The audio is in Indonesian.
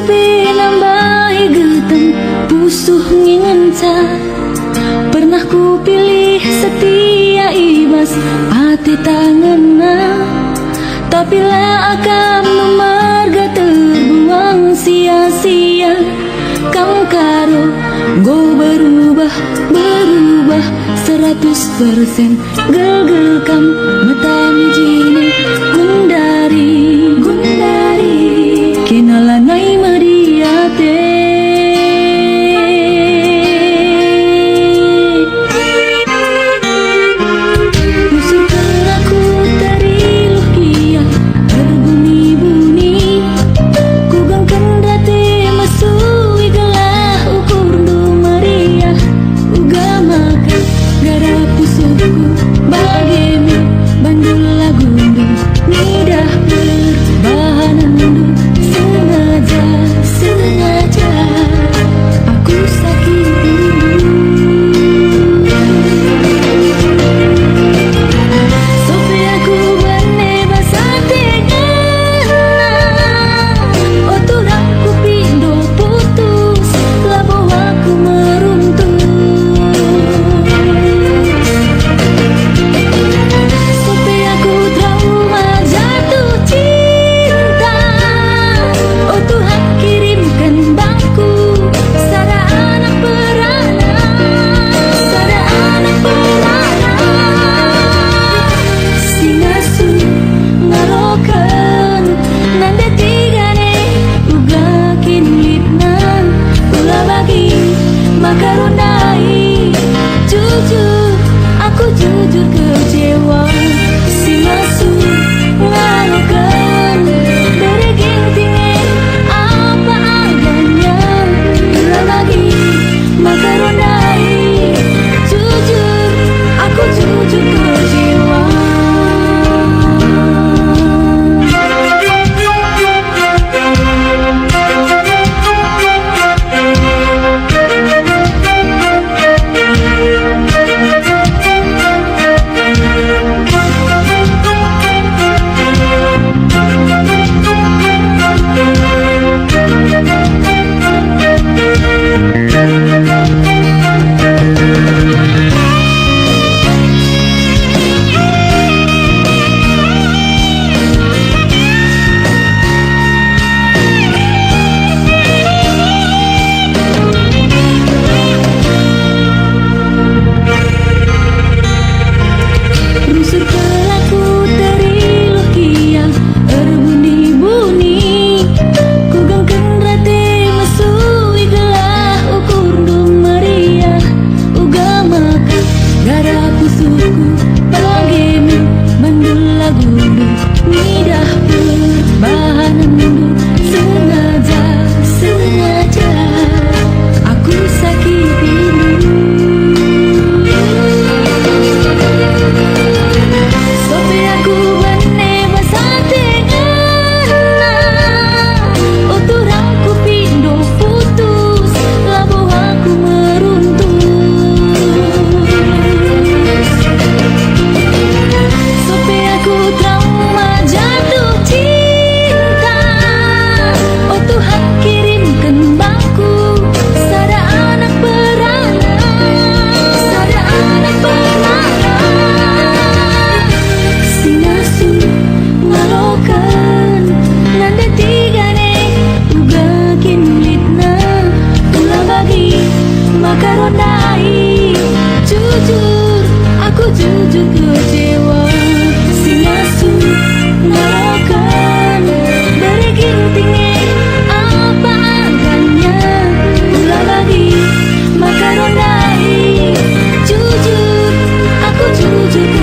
supi nambahi geteng pusuh nginca. Pernah ku pilih setia ibas hati tangenna, tapi lah akan memarga terbuang sia-sia. Kamu karo go berubah 100%. Gel-gel kam mata mijine gundari kenalanai meriate. Makarunai, jujur, aku jujur kecewa. Si masuk ngalakan dari gintingin apa adanya. Ulang lagi, makarunai, jujur, aku jujur kecewa. Makarunai, jujur, aku jujur kecewa. Si masuk ngalakan dari gintingin apa adanya. Ulang lagi, makarunai, jujur, aku jujur kecewa.